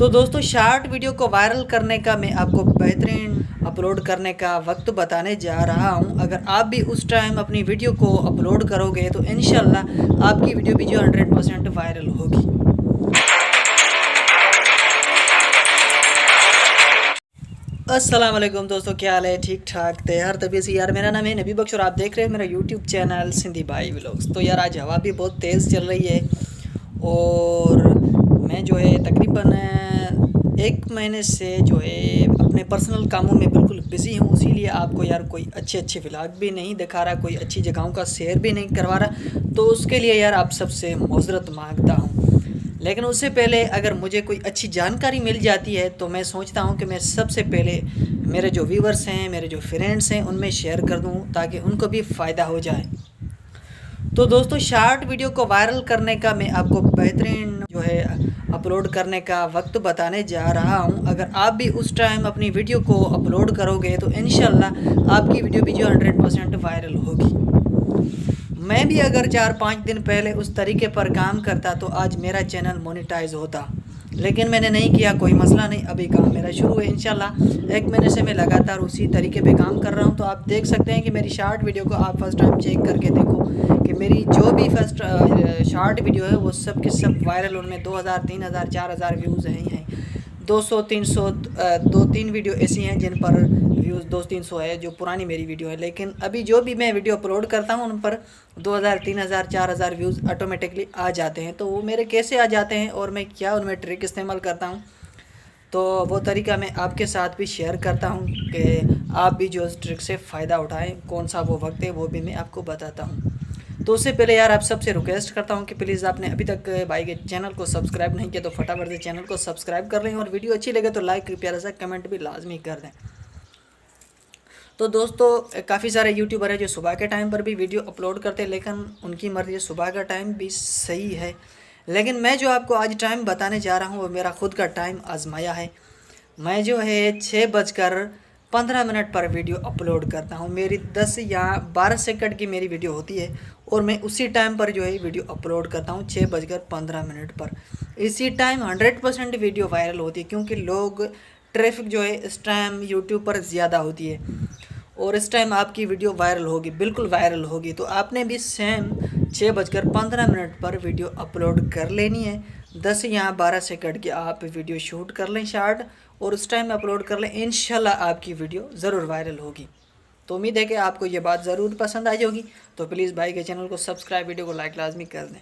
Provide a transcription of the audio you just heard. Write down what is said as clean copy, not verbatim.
तो दोस्तों short video को वायरल करने का मैं आपको बेहतरीन अपलोड करने का वक्त बताने जा रहा हूं। अगर आप भी उस टाइम अपनी वीडियो को अपलोड करोगे तो इंशाल्लाह आपकी वीडियो भी जो 100% वायरल होगी। अस्सलाम वालेकुम दोस्तों, क्या हाल है? ठीक ठाक तैयार तबीयत से यार। मेरा नाम है नबी बख्श और आप देख रहे हैं मेरा यूट्यूब चैनल सिंधी भाई व्लॉग्स। तो यार आज हवा भी बहुत तेज़ चल रही है और मैं जो है तकरीबन 1 महीने से जो है अपने पर्सनल कामों में बिल्कुल बिज़ी हूँ। इसीलिए आपको यार कोई अच्छे व्लॉग भी नहीं दिखा रहा, कोई अच्छी जगहों का सैर भी नहीं करवा रहा। तो उसके लिए यार आप सबसे माज़रत मांगता हूँ। लेकिन उससे पहले अगर मुझे कोई अच्छी जानकारी मिल जाती है तो मैं सोचता हूँ कि मैं सबसे पहले मेरे जो व्यूवर्स हैं, मेरे जो फ्रेंड्स हैं, उनमें शेयर कर दूँ ताकि उनको भी फ़ायदा हो जाए। तो दोस्तों शॉर्ट वीडियो को वायरल करने का मैं आपको बेहतरीन जो है अपलोड करने का वक्त बताने जा रहा हूं। अगर आप भी उस टाइम अपनी वीडियो को अपलोड करोगे तो इंशाल्लाह आपकी वीडियो भी जो 100% वायरल होगी। मैं भी अगर 4-5 दिन पहले उस तरीके पर काम करता तो आज मेरा चैनल मोनेटाइज होता, लेकिन मैंने नहीं किया। कोई मसला नहीं, अभी काम मेरा शुरू है इंशाल्लाह। 1 महीने से मैं लगातार उसी तरीके पे काम कर रहा हूँ। तो आप देख सकते हैं कि मेरी शॉर्ट वीडियो को आप फर्स्ट टाइम चेक करके देखो कि मेरी जो भी फर्स्ट शॉर्ट वीडियो है वो सब के सब वायरल, उनमें 2000, 3000, 4000 व्यूज़ हैं। 200, 300 2-3 वीडियो ऐसी हैं जिन पर व्यूज़ 200-300 है, जो पुरानी मेरी वीडियो है। लेकिन अभी जो भी मैं वीडियो अपलोड करता हूँ उन पर 2000, 3000, 4000 व्यूज़ ऑटोमेटिकली आ जाते हैं। तो वो मेरे कैसे आ जाते हैं और मैं क्या उनमें ट्रिक इस्तेमाल करता हूँ, तो वो तरीका मैं आपके साथ भी शेयर करता हूँ कि आप भी जो इस ट्रिक से फ़ायदा उठाएँ। कौन सा वो वक्त है वो भी मैं आपको बताता हूँ। तो उससे पहले यार आप सबसे रिक्वेस्ट करता हूँ कि प्लीज़ आपने अभी तक भाई के चैनल को सब्सक्राइब नहीं किया तो फटाफट से चैनल को सब्सक्राइब कर लें और वीडियो अच्छी लगे तो लाइक, प्यारा सा कमेंट भी लाजमी कर दें। तो दोस्तों काफ़ी सारे यूट्यूबर हैं जो सुबह के टाइम पर भी वीडियो अपलोड करते हैं, लेकिन उनकी मर्ज़ी, सुबह का टाइम भी सही है। लेकिन मैं जो आपको आज टाइम बताने जा रहा हूँ वो मेरा खुद का टाइम आजमाया है। मैं जो है 6:15 पर वीडियो अपलोड करता हूँ। मेरी 10 या 12 सेकंड की मेरी वीडियो होती है और मैं उसी टाइम पर जो है वीडियो अपलोड करता हूँ 6:15 पर। इसी टाइम 100% वीडियो वायरल होती है, क्योंकि लोग ट्रैफिक जो है इस टाइम यूट्यूब पर ज़्यादा होती है और इस टाइम आपकी वीडियो वायरल होगी, बिल्कुल वायरल होगी। तो आपने भी सेम 6:15 पर वीडियो अपलोड कर लेनी है। 10 या 12 सेकंड की आप वीडियो शूट कर लें शॉर्ट और उस टाइम अपलोड कर लें, इंशाल्लाह आपकी वीडियो ज़रूर वायरल होगी। तो उम्मीद है कि आपको ये बात ज़रूर पसंद आई होगी। तो प्लीज़ भाई के चैनल को सब्सक्राइब, वीडियो को लाइक लाजमी कर दें।